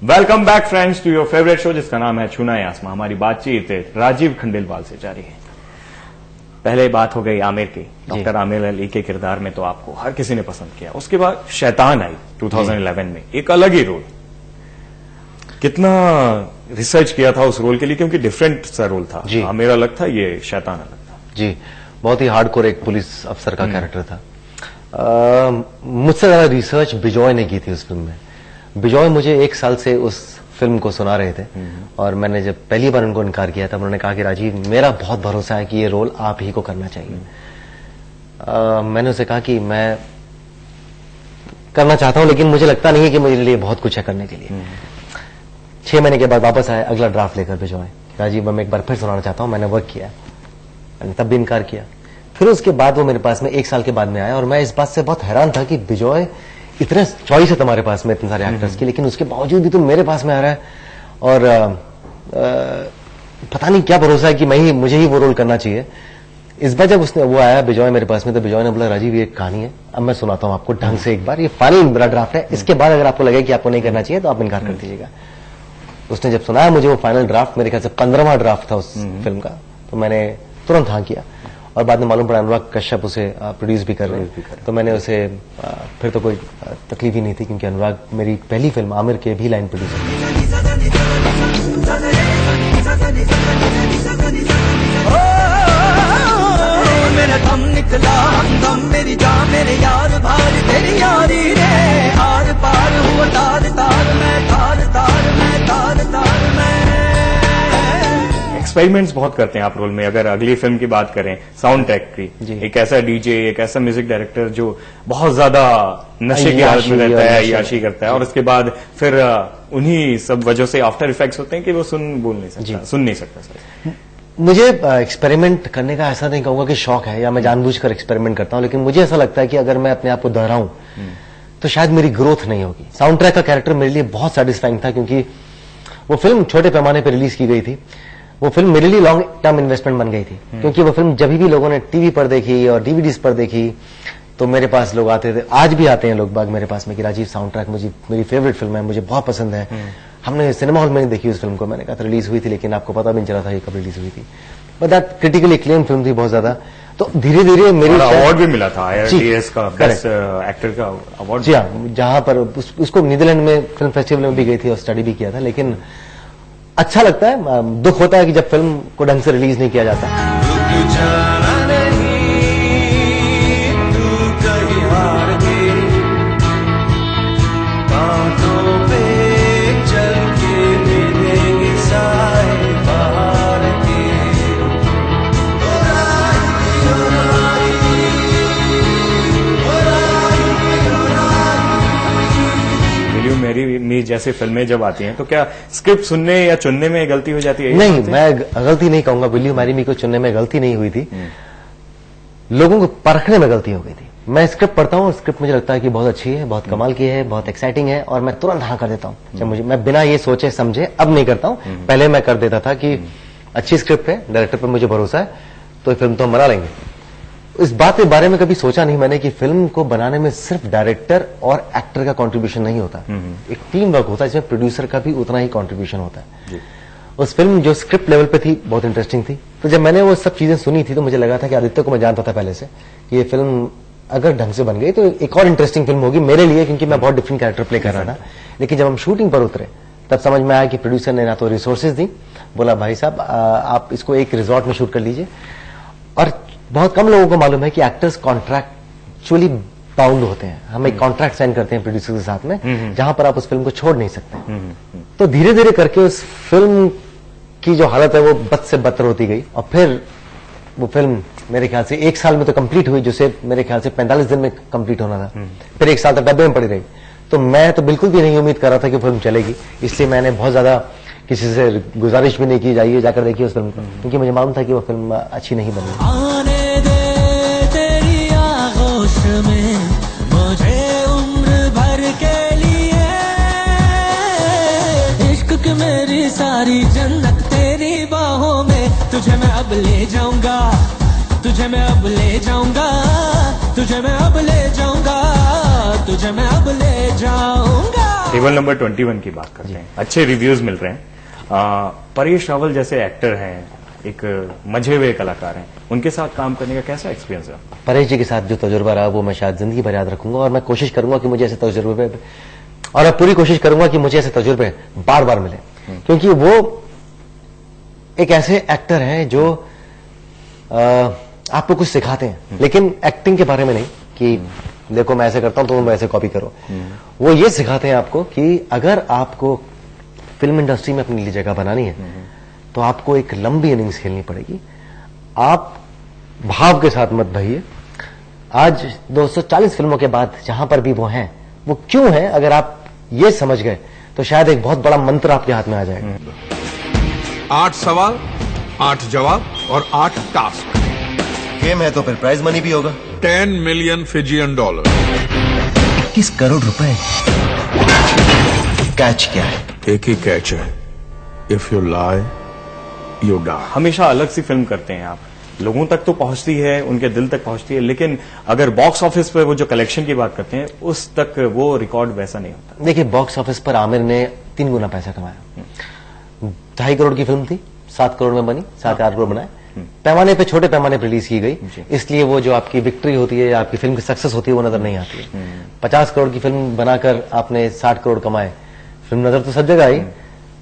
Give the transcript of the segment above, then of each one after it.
Welcome back friends to your favourite show जिसका नाम है छूना आसमां। हमारी बातचीत राजीव खंडेलवाल से जारी है। पहले बात हो गई आमिर की, डॉक्टर आमिर अली के किरदार में तो आपको हर किसी ने पसंद किया। उसके बाद शैतान आई 2011 में, एक अलग ही रोल। कितना रिसर्च किया था उस रोल के लिए, क्योंकि डिफरेंट सा रोल था। आमिर अलग था, ये शैतान अलग था। जी, बहुत ही हार्डकोर एक पुलिस अफसर का कैरेक्टर था। मुझसे ज्यादा रिसर्च बिजॉय ने की थी उस फिल्म में। बिजॉय मुझे 1 साल से उस फिल्म को सुना रहे थे और मैंने जब पहली बार उनको इनकार किया था, उन्होंने कहा कि राजीव, मेरा बहुत भरोसा है कि ये रोल आप ही को करना चाहिए। मैंने उसे कहा कि मैं करना चाहता हूं, लेकिन मुझे लगता नहीं है कि मेरे लिए बहुत कुछ है करने के लिए। 6 महीने के बाद वापस आए अगला ड्राफ्ट लेकर बिजॉय, राजीव मैं एक बार फिर सुनाना चाहता हूं, मैंने वर्क किया। मैंने तब भी इनकार किया। फिर उसके बाद वो मेरे पास में 1 साल के बाद में आया और मैं इस बात से बहुत हैरान था कि बिजॉय, इतने चॉइस है तुम्हारे पास में इतने सारे एक्टर्स की, लेकिन उसके बावजूद भी तुम मेरे पास में आ रहा है। और पता नहीं क्या भरोसा है कि मुझे ही वो रोल करना चाहिए। इस बार जब वो आया बिजॉय मेरे पास में, तो बिजॉय ने बोला, राजीव ये कहानी है, अब मैं सुनाता हूं आपको ढंग से एक बार, ये फाइनल मेरा ड्राफ्ट है, इसके बाद अगर आपको लगे कि आपको नहीं करना चाहिए तो आप इनकार कर दीजिएगा। उसने जब सुनाया मुझे वो फाइनल ड्राफ्ट, मेरे ख्याल से 15वां ड्राफ्ट था उस फिल्म का, तो मैंने तुरंत हाँ किया। और बाद में मालूम पड़ा अनुराग कश्यप उसे प्रोड्यूस भी कर रहे हैं, तो मैंने उसे फिर तो कोई तकलीफ ही नहीं थी, क्योंकि अनुराग मेरी पहली फिल्म आमिर के भी लाइन प्रोड्यूसर मेरा दम निकला दम मेरी जान मेरे यार भाई तेरी यारी रे, आर पार हुआ तार तार मैं तार तार मैं तार तार मैं। एक्सपेरिमेंट्स बहुत करते हैं आप रोल में। अगर अगली फिल्म की बात करें, साउंड ट्रैक की, एक ऐसा डीजे, एक ऐसा म्यूजिक डायरेक्टर जो बहुत ज्यादा नशे की हालत में रहता है, अय्याशी करता है, और उसके बाद फिर उन्हीं सब वजह से आफ्टर इफेक्ट्स होते हैं कि वो सुन नहीं सकता। मुझे एक्सपेरिमेंट करने का ऐसा नहीं कहूंगा कि शौक है या मैं जानबूझकर एक्सपेरिमेंट करता हूं, लेकिन मुझे ऐसा लगता है कि अगर मैं अपने आप को दोहराऊं तो शायद मेरी ग्रोथ नहीं होगी। साउंड ट्रैक का कैरेक्टर मेरे लिए बहुत सेटिस्फाइंग था, क्योंकि वो फिल्म छोटे पैमाने पर रिलीज की गई थी। वो फिल्म मेरे लिए लॉन्ग टर्म इन्वेस्टमेंट बन गई थी, क्योंकि वो फिल्म जब भी लोगों ने टीवी पर देखी और डीवीडीज पर देखी तो मेरे पास लोग आते थे, आज भी आते हैं लोग बाग मेरे पास में कि राजीव साउंड ट्रैक मेरी फेवरेट फिल्म है, मुझे बहुत पसंद है। हमने सिनेमा हॉल में नहीं देखी उस फिल्म को, मैंने कहा था रिलीज हुई थी, लेकिन आपको पता भी नहीं चला था ये कब रिलीज हुई थी। But that critically acclaim film थी बहुत ज्यादा। तो धीरे धीरे मेरी अवार्ड भी मिला था IITS का बेस्ट एक्टर का अवार्ड। जी हाँ, जहां पर उसको नीदरलैंड में फिल्म फेस्टिवल में भी गई थी और स्टडी भी किया था। लेकिन अच्छा लगता है, दुख होता है कि जब फिल्म को ढंग से रिलीज नहीं किया जाता। मेरी जैसे फिल्में जब आती हैं तो क्या स्क्रिप्ट सुनने या चुनने में गलती हो जाती है? नहीं, मैं गलती नहीं कहूंगा। विल यू मैरी मी को चुनने में गलती नहीं हुई थी, लोगों को परखने में गलती हो गई थी। मैं स्क्रिप्ट पढ़ता हूँ और स्क्रिप्ट मुझे लगता है कि बहुत अच्छी है, बहुत कमाल की है, बहुत एक्साइटिंग है, और मैं तुरंत हाँ कर देता हूँ। जब मैं बिना ये सोचे समझे अब नहीं करता हूँ, पहले मैं कर देता था कि अच्छी स्क्रिप्ट है, डायरेक्टर पर मुझे भरोसा है, तो फिल्म तो हम बना लेंगे। इस बात के बारे में कभी सोचा नहीं मैंने कि फिल्म को बनाने में सिर्फ डायरेक्टर और एक्टर का कंट्रीब्यूशन नहीं होता, एक टीम वर्क होता है जिसमें प्रोड्यूसर का भी उतना ही कंट्रीब्यूशन होता है। उस फिल्म जो स्क्रिप्ट लेवल पे थी बहुत इंटरेस्टिंग थी, तो जब मैंने वो सब चीजें सुनी थी तो मुझे लगा था कि आदित्य को मैं जानता था पहले से कि ये फिल्म अगर ढंग से बन गई तो एक और इंटरेस्टिंग फिल्म होगी मेरे लिए, क्योंकि मैं बहुत डिफरेंट कैरेक्टर प्ले कर रहा था। लेकिन जब हम शूटिंग पर उतरे तब समझ में आया कि प्रोड्यूसर ने ना तो रिसोर्सेज दी, बोला भाई साहब आप इसको एक रिजॉर्ट में शूट कर लीजिए, और बहुत कम लोगों को मालूम है कि एक्टर्स कॉन्ट्रैक्चुअली बाउंड होते हैं। हम एक कॉन्ट्रैक्ट साइन करते हैं प्रोड्यूसर के साथ में, जहां पर आप उस फिल्म को छोड़ नहीं सकते। तो धीरे धीरे करके उस फिल्म की जो हालत है वो बद से बदतर होती गई, और फिर वो फिल्म मेरे ख्याल से 1 साल में तो कंप्लीट हुई, जिसे मेरे ख्याल से 45 दिन में कंप्लीट होना था। फिर 1 साल तक डब्बे में पड़ी रही। तो मैं तो बिल्कुल भी नहीं उम्मीद कर रहा था कि फिल्म चलेगी, इसलिए मैंने बहुत ज्यादा किसी से गुजारिश भी नहीं की जाइए जाकर देखिए उस फिल्म को, क्योंकि मुझे मालूम था कि वो फिल्म अच्छी नहीं बनी। आने दे तेरी आगोश में मुझे उम्र भर के लिए, इश्क की मेरी सारी जन्नत तेरी बाहों में, तुझे मैं अब ले जाऊंगा, तुझे मैं अब ले जाऊंगा, तुझे मैं अब ले जाऊंगा, तुझे मैं अब ले जाऊंगा। टेबल नंबर 21 की बात करते हैं, अच्छे रिव्यूज मिल रहे हैं। परेश रावल जैसे एक्टर हैं, एक मजे हुए कलाकार हैं, उनके साथ काम करने का कैसा एक्सपीरियंस है? परेश जी के साथ जो तजुर्बा रहा वो मैं शायद जिंदगी भर याद रखूंगा, और मैं कोशिश करूंगा कि मुझे ऐसे तजुर्बे, और मैं पूरी कोशिश करूंगा कि मुझे ऐसे तजुर्बे बार बार मिले, क्योंकि वो एक ऐसे एक्टर हैं जो आपको कुछ सिखाते हैं, लेकिन एक्टिंग के बारे में नहीं कि देखो मैं ऐसे करता हूं तो तुम ऐसे कॉपी करो। वो ये सिखाते हैं आपको कि अगर आपको फिल्म इंडस्ट्री में अपनी जगह बनानी है तो आपको एक लंबी इनिंग्स खेलनी पड़ेगी। आप भाव के साथ मत बहिए। आज 240 फिल्मों के बाद जहां पर भी वो हैं, वो क्यों हैं, अगर आप ये समझ गए तो शायद एक बहुत बड़ा मंत्र आपके हाथ में आ जाएगा। 8 सवाल, 8 जवाब और 8 टास्क। गेम है तो फिर प्राइज मनी भी होगा। 10 मिलियन फिजियन डॉलर। 21 करोड़ रुपए। कैच क्या है? एक ही कैच है, if you lie you die. हमेशा अलग सी फिल्म करते हैं आप, लोगों तक तो पहुंचती है, उनके दिल तक पहुंचती है, लेकिन अगर बॉक्स ऑफिस पर वो जो कलेक्शन की बात करते हैं उस तक वो रिकॉर्ड वैसा नहीं होता। देखिए, बॉक्स ऑफिस पर आमिर ने 3 गुना पैसा कमाया। 2.5 करोड़ की फिल्म थी, 7 करोड़ में बनी, 7-8 करोड़ बनाए। पैमाने पे, छोटे पैमाने पर रिलीज की गई, इसलिए वो जो आपकी विक्ट्री होती है, आपकी फिल्म की सक्सेस होती है, वो नजर नहीं आती है। 50 करोड़ की फिल्म बनाकर आपने 60 करोड़ कमाए, फिल्म नजर तो सब जगह आई,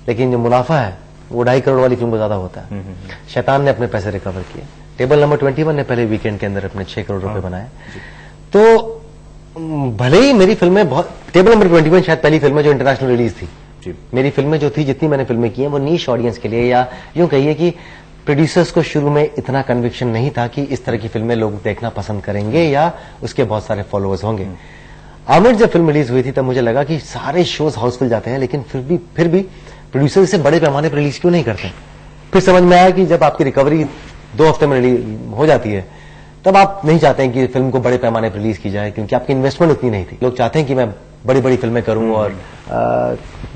लेकिन जो मुनाफा है वो 2.5 करोड़ वाली फिल्म को ज्यादा होता है। शैतान ने अपने पैसे रिकवर किए। टेबल नंबर 21 ने पहले वीकेंड के अंदर अपने 6 करोड़ रुपए बनाए। तो भले ही मेरी फिल्में बहुत, टेबल नंबर 21 शायद पहली फिल्म है जो इंटरनेशनल रिलीज थी। मेरी फिल्में जो थी, जितनी मैंने फिल्में की हैं, वो नीश ऑडियंस के लिए, या यूं कहिए कि प्रोड्यूसर्स को शुरू में इतना कन्विक्शन नहीं था कि इस तरह की फिल्में लोग देखना पसंद करेंगे या उसके बहुत सारे फॉलोअर्स होंगे। आमिर जब फिल्म रिलीज हुई थी तब मुझे लगा कि सारे शोज हाउसफुल जाते हैं, लेकिन फिर भी प्रोड्यूसर इसे बड़े पैमाने पर रिलीज क्यों नहीं करते। फिर समझ में आया कि जब आपकी रिकवरी 2 हफ्ते में रिलीज हो जाती है, तब आप नहीं चाहते हैं कि फिल्म को बड़े पैमाने पर रिलीज की जाए, क्योंकि आपकी इन्वेस्टमेंट उतनी नहीं थी। लोग चाहते हैं कि मैं बड़ी बड़ी फिल्में करूं, और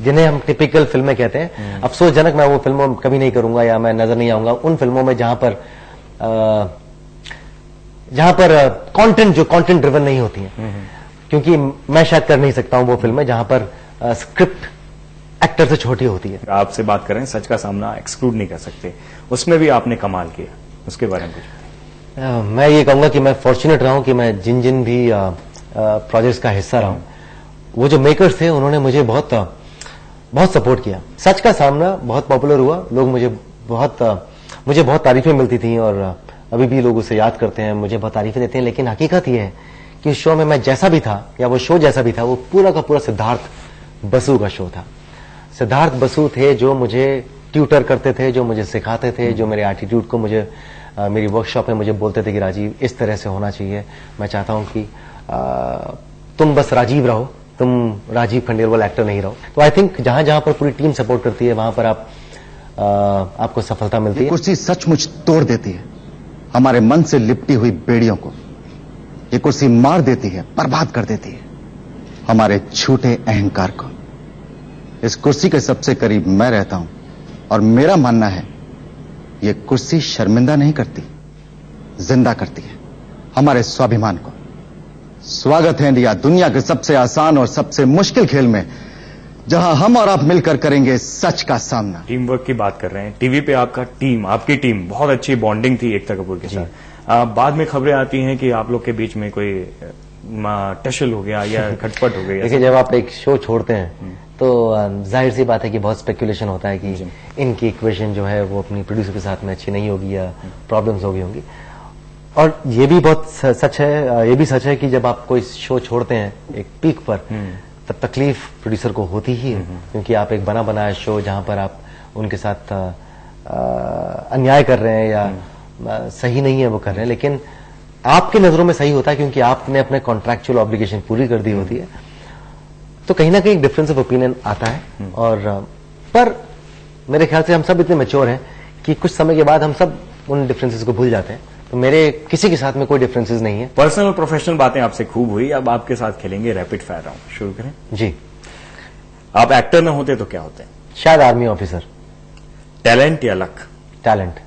जिन्हें हम टिपिकल फिल्में कहते हैं, अफसोसजनक मैं वो फिल्मों कभी नहीं करूंगा, या मैं नजर नहीं आऊंगा उन फिल्मों में जहां पर कंटेंट, जो कंटेंट ड्रिवन नहीं होती हैं, क्योंकि मैं शायद कर नहीं सकता हूं वो फिल्में जहां पर स्क्रिप्ट एक्टर से छोटी होती है। आपसे बात करें, सच का सामना एक्सक्लूड नहीं कर सकते, उसमें भी आपने कमाल किया, उसके बारे में कुछ? मैं ये कहूंगा कि मैं फॉर्चुनेट रहा हूं कि मैं जिन भी प्रोजेक्ट्स का हिस्सा रहा हूं, वो जो मेकर्स थे उन्होंने मुझे बहुत सपोर्ट किया। सच का सामना बहुत पॉपुलर हुआ, लोग मुझे बहुत तारीफें मिलती थी, और अभी भी लोग उसे याद करते हैं, मुझे बहुत तारीफें देते हैं। लेकिन हकीकत यह है कि उस शो में मैं जैसा भी था, या वो शो जैसा भी था, वो पूरा का पूरा सिद्धार्थ बसु का शो था। सिद्धार्थ बसु थे जो मुझे ट्यूटर करते थे, जो मुझे सिखाते थे, जो मेरे एटीट्यूड को मुझे मेरी वर्कशॉप में मुझे बोलते थे कि राजीव इस तरह से होना चाहिए, मैं चाहता हूं कि तुम बस राजीव रहो, तुम राजीव खंडेलवाल एक्टर नहीं रहो। तो आई थिंक जहां जहां पर पूरी टीम सपोर्ट करती है, वहां पर आपको सफलता मिलती है। कुर्सी सचमुच तोड़ देती है हमारे मन से लिपटी हुई बेड़ियों को। ये कुर्सी मार देती है, बर्बाद कर देती है हमारे झूठे अहंकार को। इस कुर्सी के सबसे करीब मैं रहता हूं, और मेरा मानना है ये कुर्सी शर्मिंदा नहीं करती, जिंदा करती है हमारे स्वाभिमान को। स्वागत है इंडिया, दुनिया के सबसे आसान और सबसे मुश्किल खेल में, जहां हम और आप मिलकर करेंगे सच का सामना। टीम वर्क की बात कर रहे हैं, टीवी पे आपकी टीम बहुत अच्छी बॉन्डिंग थी एकता कपूर के साथ। बाद में खबरें आती हैं कि आप लोग के बीच में कोई टशल हो गया या खटपट हो गई। देखिए, जब आप एक शो छोड़ते हैं तो जाहिर सी बात है कि बहुत स्पेकुलेशन होता है कि इनकी इक्वेशन जो है वो अपनी प्रोड्यूसर के साथ में अच्छी नहीं होगी, या प्रॉब्लम्स हो गई होंगी। और ये भी बहुत सच है, ये भी सच है कि जब आप कोई शो छोड़ते हैं एक पीक पर, तब तकलीफ प्रोड्यूसर को होती ही है, क्योंकि आप एक बना बनाया शो जहां पर आप उनके साथ अन्याय कर रहे हैं या सही नहीं है वो कर रहे हैं, लेकिन आपकी नजरों में सही होता है क्योंकि आपने अपने कॉन्ट्रैक्चुअल ऑब्लिगेशन पूरी कर दी होती है। तो कहीं ना कहीं डिफरेंस ऑफ ओपिनियन आता है। और पर मेरे ख्याल से हम सब इतने मैच्योर हैं कि कुछ समय के बाद हम सब उन डिफरेंसेस को भूल जाते हैं। तो मेरे किसी के साथ में कोई डिफरेंसेस नहीं है। पर्सनल और प्रोफेशनल बातें आपसे खूब हुई, अब आपके साथ खेलेंगे रैपिड फायर राउंड। शुरू करें जी। आप एक्टर न होते तो क्या होते हैं? शायद आर्मी ऑफिसर। टैलेंट या लक? टैलेंट।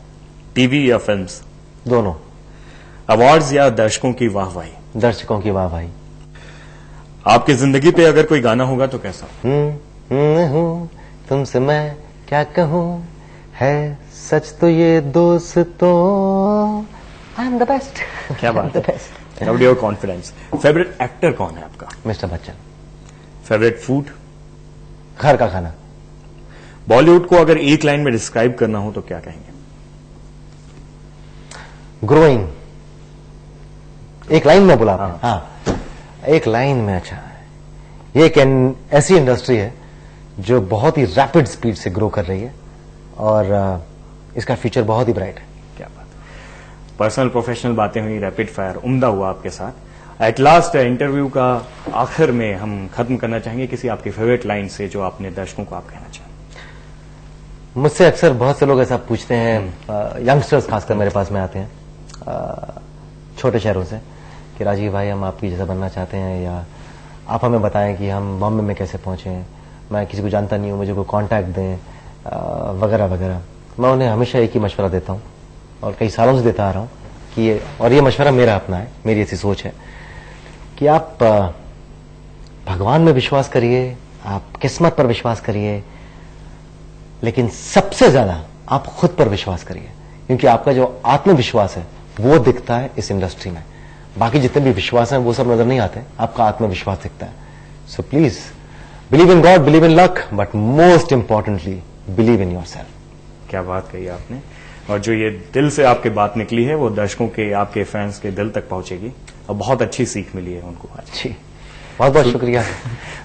टीवी या फिल्म्स? दोनों। अवार्ड्स या दर्शकों की वाहवाही? दर्शकों की वाहवाही। आपकी जिंदगी पे अगर कोई गाना होगा तो कैसा? हूँ तुमसे मैं क्या कहूँ, है सच तो ये दोस्तों, आई एम द बेस्ट। क्या बात है, love your confidence. Favourite actor कौन है आपका? मिस्टर बच्चन। Favourite food? घर का खाना। बॉलीवुड को अगर एक लाइन में डिस्क्राइब करना हो तो क्या कहेंगे? ग्रोइंग। एक लाइन में बोला आपने? हाँ, एक लाइन में। अच्छा, ये एक ऐसी इंडस्ट्री है जो बहुत ही रैपिड स्पीड से ग्रो कर रही है और इसका फ्यूचर बहुत ही ब्राइट है। क्या बात। पर्सनल प्रोफेशनल बातें हुई, रैपिड फायर उम्दा हुआ आपके साथ। एट लास्ट इंटरव्यू का आखिर में हम खत्म करना चाहेंगे किसी आपकी फेवरेट लाइन से जो अपने दर्शकों को आप कहना चाहें। मुझसे अक्सर बहुत से लोग ऐसा पूछते हैं, यंगस्टर्स खासकर मेरे पास में आते हैं छोटे शहरों से, कि राजीव भाई हम आपकी जैसा बनना चाहते हैं, या आप हमें बताएं कि हम बॉम्बे में कैसे पहुंचे, मैं किसी को जानता नहीं हूं, मुझे कोई कांटेक्ट दें, वगैरह वगैरह। मैं उन्हें हमेशा एक ही मशवरा देता हूं और कई सालों से देता आ रहा हूं कि ये मशवरा मेरा अपना है, मेरी ऐसी सोच है कि आप भगवान में विश्वास करिए, आप किस्मत पर विश्वास करिए, लेकिन सबसे ज्यादा आप खुद पर विश्वास करिए, क्योंकि आपका जो आत्मविश्वास है वो दिखता है इस इंडस्ट्री में। बाकी जितने भी विश्वास हैं वो सब नजर नहीं आते, आपका आत्मविश्वास दिखता है। So please believe in God, believe in luck, but most importantly believe in yourself. क्या बात कही आपने, और जो ये दिल से आपकी बात निकली है वो दर्शकों के, आपके फैंस के दिल तक पहुंचेगी और बहुत अच्छी सीख मिली है उनको आज। जी, बहुत बहुत शुक्रिया।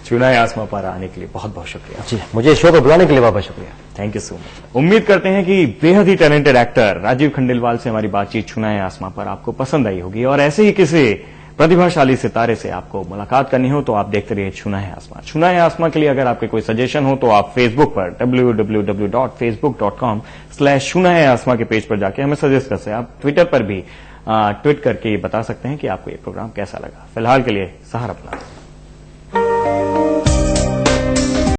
चुनाए आसमां पर आने के लिए बहुत बहुत शुक्रिया। जी, मुझे शो पर बुलाने के लिए बहुत बहुत शुक्रिया। Thank you so much. उम्मीद करते हैं कि बेहद ही टैलेंटेड एक्टर राजीव खंडेलवाल से हमारी बातचीत छुनाए आसमां पर आपको पसंद आई होगी, और ऐसे ही किसी प्रतिभाशाली सितारे से आपको मुलाकात करनी हो तो आप देखते रहिए छुनाए आसमां। छुनाए आसमां के लिए अगर आपके कोई सजेशन हो तो आप फेसबुक पर www.facebook.com/छुनाए आसमां के पेज पर जाके हमें सजेस्ट कर सकते हैं। आप ट्विटर पर भी ट्वीट करके ये बता सकते हैं कि आपको ये प्रोग्राम कैसा लगा। फिलहाल के लिए सहारा अपना।